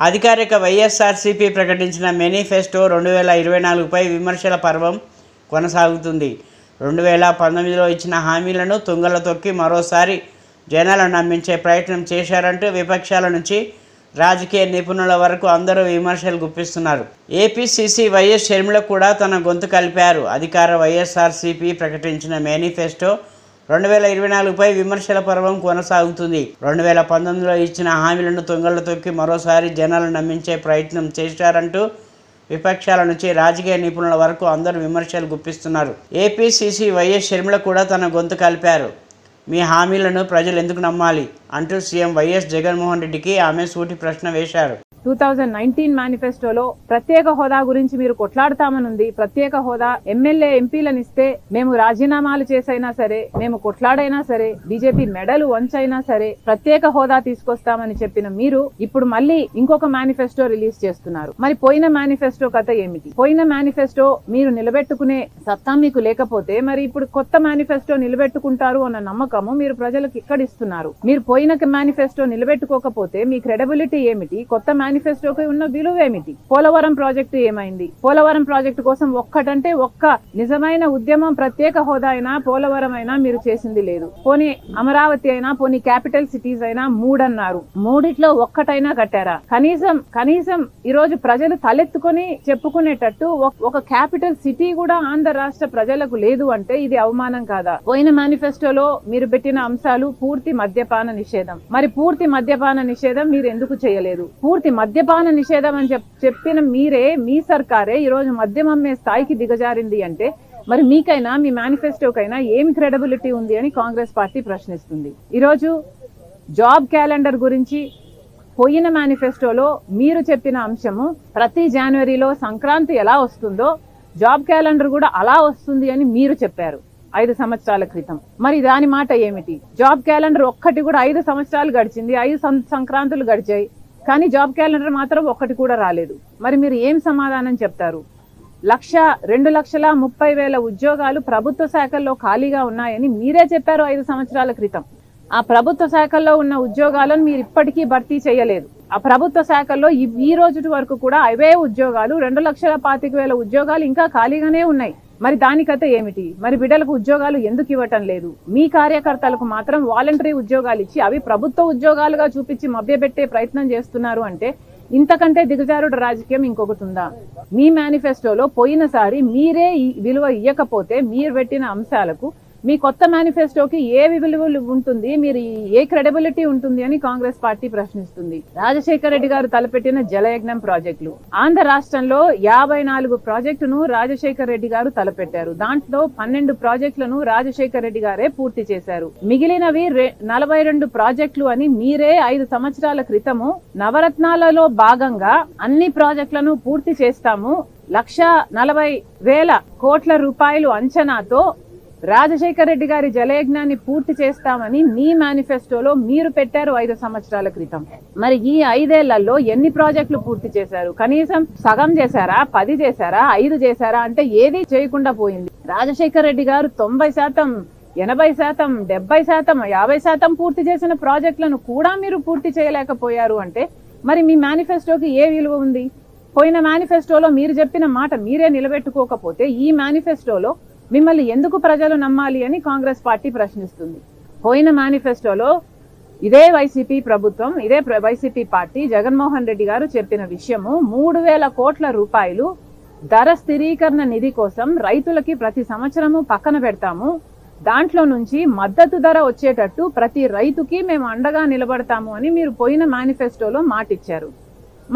అధికారిక వైఎస్ఆర్సీపీ ప్రకటించిన మేనిఫెస్టో 2024పై విమర్శల పర్వం కొనసాగుతుంది. 2019లో ఇచ్చిన హామీలను తుంగలో తొక్కి మరోసారి జనాలను నమ్మించే ప్రయత్నం చేశారంటూ విపక్షాల నుంచి రాజకీయ నిపుణుల వరకు అందరూ విమర్శలు గుప్పిస్తున్నారు. ఏపీసీసీ వైఎస్ షర్మిల కూడా తన గొంతు కలిపారు. అధికార వైఎస్ఆర్సీపీ ప్రకటించిన మేనిఫెస్టో 2024పై విమర్శల పర్వం కొనసాగుతుంది. 2019లో ఇచ్చిన హామీలను తుంగలో తొక్కి మరోసారి జనాలను నమ్మించే ప్రయత్నం చేశారంటూ విపక్షాల నుంచి రాజకీయ నిపుణుల వరకు అందరూ విమర్శలు గుప్పిస్తున్నారు. ఏపీసీసీ వైఎస్ షర్మిల కూడా తన గొంతు కలిపారు. మీ హామీలను ప్రజలు ఎందుకు నమ్మాలి అంటూ సీఎం వైఎస్ జగన్మోహన్ రెడ్డికి ఆమె సూటి ప్రశ్న వేశారు. 2019 మేనిఫెస్టోలో ప్రత్యేక హోదా గురించి మీరు కొట్లాడతామనుంది. ప్రత్యేక హోదా ఎమ్మెల్యే ఎంపీలను ఇస్తే మేము రాజీనామాలు చేసైనా సరే, మేము కొట్లాడైనా సరే, బీజేపీ మెడలు వంచైనా సరే ప్రత్యేక హోదా తీసుకొస్తామని చెప్పిన మీరు ఇప్పుడు మళ్ళీ ఇంకొక మేనిఫెస్టో రిలీజ్ చేస్తున్నారు. మరి పోయిన మేనిఫెస్టో కథ ఏమిటి? పోయిన మేనిఫెస్టో మీరు నిలబెట్టుకునే సత్తా మీకు లేకపోతే మరి ఇప్పుడు కొత్త మేనిఫెస్టో నిలబెట్టుకుంటారు అన్న నమ్మకము మీరు ప్రజలకు ఇక్కడ ఇస్తున్నారు. మీరు పోయిన మేనిఫెస్టో నిలబెట్టుకోకపోతే మీ క్రెడిబిలిటీ ఏమిటి? కొత్త మేనిఫెస్టోకి ఉన్న విలువ ఏమిటి? పోలవరం ప్రాజెక్టు ఏమైంది? పోలవరం ప్రాజెక్టు కోసం ఒక్కటంటే ఒక్క నిజమైన ఉద్యమం ప్రత్యేక హోదా అయినా పోలవరం అయినా మీరు చేసింది లేదు. పోనీ అమరావతి అయినా, పోనీ క్యాపిటల్ సిటీస్ అయినా మూడన్నారు. మూడిట్లో ఒక్కటైనా కట్టారా? కనీసం ఈ రోజు ప్రజలు తలెత్తుకొని చెప్పుకునేటట్టు ఒక క్యాపిటల్ సిటీ కూడా ఆంధ్ర రాష్ట్ర ప్రజలకు లేదు అంటే ఇది అవమానం కాదా? పోయిన మేనిఫెస్టోలో మీరు పెట్టిన అంశాలు పూర్తి మద్యపాన నిషేధం. మరి పూర్తి మద్యపాన నిషేధం మీరు ఎందుకు చేయలేదు? పూర్తి మద్యపాన నిషేధం అని చెప్పిన మీరే, మీ సర్కారే ఈరోజు మద్యం అమ్మే స్థాయికి దిగజారింది అంటే మరి మీకైనా మీ మేనిఫెస్టోకైనా ఏమి క్రెడిబిలిటీ ఉంది అని కాంగ్రెస్ పార్టీ ప్రశ్నిస్తుంది. ఈరోజు జాబ్ క్యాలెండర్ గురించి పోయిన మేనిఫెస్టోలో మీరు చెప్పిన అంశము ప్రతి జనవరిలో సంక్రాంతి ఎలా వస్తుందో జాబ్ క్యాలెండర్ కూడా అలా వస్తుంది అని మీరు చెప్పారు 5 సంవత్సరాల క్రితం. మరి దాని మాట ఏమిటి? జాబ్ క్యాలెండర్ ఒక్కటి కూడా 5 సంవత్సరాలు గడిచింది, 5 సంక్రాంతులు గడిచాయి, కానీ జాబ్ క్యాలెండర్ మాత్రం ఒక్కటి కూడా రాలేదు. మరి మీరు ఏం సమాధానం చెప్తారు? 2,30,000 ఉద్యోగాలు ప్రభుత్వ శాఖల్లో ఖాళీగా ఉన్నాయని మీరే చెప్పారు 5 సంవత్సరాల క్రితం. ఆ ప్రభుత్వ శాఖల్లో ఉన్న ఉద్యోగాలను మీరు ఇప్పటికీ భర్తీ చేయలేదు. ఆ ప్రభుత్వ శాఖల్లో ఈ రోజు వరకు కూడా అవే ఉద్యోగాలు 2,25,000 ఉద్యోగాలు ఇంకా ఖాళీగానే ఉన్నాయి. మరి దానికైతే ఏమిటి? మరి బిడ్డలకు ఉద్యోగాలు ఎందుకు ఇవ్వటం లేదు? మీ కార్యకర్తలకు మాత్రం వాలంటరీ ఉద్యోగాలు ఇచ్చి అవి ప్రభుత్వ ఉద్యోగాలుగా చూపించి మభ్యపెట్టే ప్రయత్నం చేస్తున్నారు అంటే ఇంతకంటే దిగజారుడు రాజకీయం ఇంకొకటి ఉందా? మీ మేనిఫెస్టోలో పోయినసారి మీరే విలువ ఇవ్వకపోతే మీరు పెట్టిన అంశాలకు మీ కొత్త మేనిఫెస్టోకి ఏ విలువ ఉంటుంది, మీరు ఏ క్రెడిబిలిటీ ఉంటుంది అని కాంగ్రెస్ పార్టీ ప్రశ్నిస్తుంది. రాజశేఖర రెడ్డి గారు తలపెట్టిన జలయజ్ఞం ప్రాజెక్టులు, ఆంధ్ర రాష్ట్రంలో 54 ప్రాజెక్టును రాజశేఖర రెడ్డి గారు తలపెట్టారు. దాంట్లో 12 ప్రాజెక్టులను రాజశేఖర రెడ్డి గారే పూర్తి చేశారు. మిగిలినవి 42 ప్రాజెక్టులు అని మీరే 5 సంవత్సరాల క్రితము నవరత్నాలలో భాగంగా అన్ని ప్రాజెక్టులను పూర్తి చేస్తాము, 1,40,000 కోట్ల రూపాయలు అంచనాతో రాజశేఖర రెడ్డి గారి జలయజ్ఞాన్ని పూర్తి చేస్తామని మీ మేనిఫెస్టోలో మీరు పెట్టారు 5 సంవత్సరాల క్రితం. మరి ఈ 5 ఏళ్లలో ఎన్ని ప్రాజెక్టులు పూర్తి చేశారు? కనీసం సగం చేశారా, 10 చేశారా, 5 చేశారా అంటే ఏది చేయకుండా పోయింది. రాజశేఖర రెడ్డి గారు 90%, 80%, 70%, 50% పూర్తి చేసిన ప్రాజెక్టులను కూడా మీరు పూర్తి చేయలేకపోయారు అంటే మరి మీ మేనిఫెస్టోకి ఏ విలువ ఉంది? పోయిన మేనిఫెస్టోలో మీరు చెప్పిన మాట మీరే నిలబెట్టుకోకపోతే ఈ మేనిఫెస్టోలో మిమ్మల్ని ఎందుకు ప్రజలు నమ్మాలి అని కాంగ్రెస్ పార్టీ ప్రశ్నిస్తుంది. పోయిన మేనిఫెస్టోలో ఇదే వైసీపీ ప్రభుత్వం, ఇదే వైసీపీ పార్టీ జగన్మోహన్ రెడ్డి గారు చెప్పిన విషయము 3,000 కోట్ల రూపాయలు ధర స్థిరీకరణ నిధి కోసం రైతులకి ప్రతి సంవత్సరము పక్కన పెడతాము, దాంట్లో నుంచి మద్దతు ధర వచ్చేటట్టు ప్రతి రైతుకి మేము అండగా నిలబడతాము అని మీరు పోయిన మేనిఫెస్టోలో మాటిచ్చారు.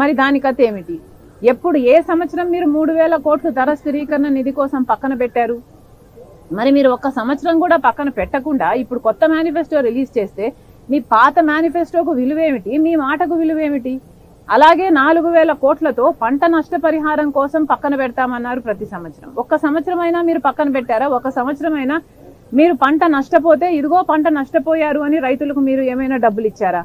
మరి దానికైతే ఏమిటి? ఎప్పుడు ఏ సంవత్సరం మీరు 3,000 కోట్లు ధర స్థిరీకరణ నిధి కోసం పక్కన పెట్టారు? మరి మీరు ఒక్క సంవత్సరం కూడా పక్కన పెట్టకుండా ఇప్పుడు కొత్త మేనిఫెస్టో రిలీజ్ చేస్తే మీ పాత మేనిఫెస్టోకు విలువేమిటి, మీ మాటకు విలువేమిటి? అలాగే 4,000 కోట్లతో పంట నష్టపరిహారం కోసం పక్కన పెడతామన్నారు ప్రతి సంవత్సరం. ఒక్క సంవత్సరం అయినా మీరు పక్కన పెట్టారా? ఒక సంవత్సరం అయినా మీరు పంట నష్టపోతే ఇదిగో పంట నష్టపోయారు అని రైతులకు మీరు ఏమైనా డబ్బులు ఇచ్చారా?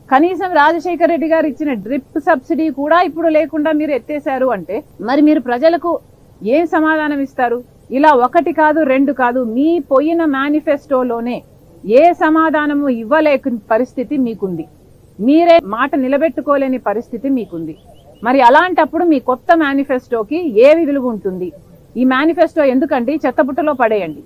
కనీసం రాజశేఖర రెడ్డి గారు ఇచ్చిన డ్రిప్ సబ్సిడీ కూడా ఇప్పుడు లేకుండా మీరు ఎత్తేశారు అంటే మరి మీరు ప్రజలకు ఏం సమాధానం ఇస్తారు? ఇలా 1 కాదు 2 కాదు, మీ పోయిన మేనిఫెస్టోలోనే ఏ సమాధానము ఇవ్వలేక పరిస్థితి మీకుంది. మీరే మాట నిలబెట్టుకోలేని పరిస్థితి మీకుంది. మరి అలాంటప్పుడు మీ కొత్త మేనిఫెస్టోకి ఏ విలువ ఉంటుంది? ఈ మేనిఫెస్టో ఎందుకండి చెత్తబుట్టలో పడేయండి.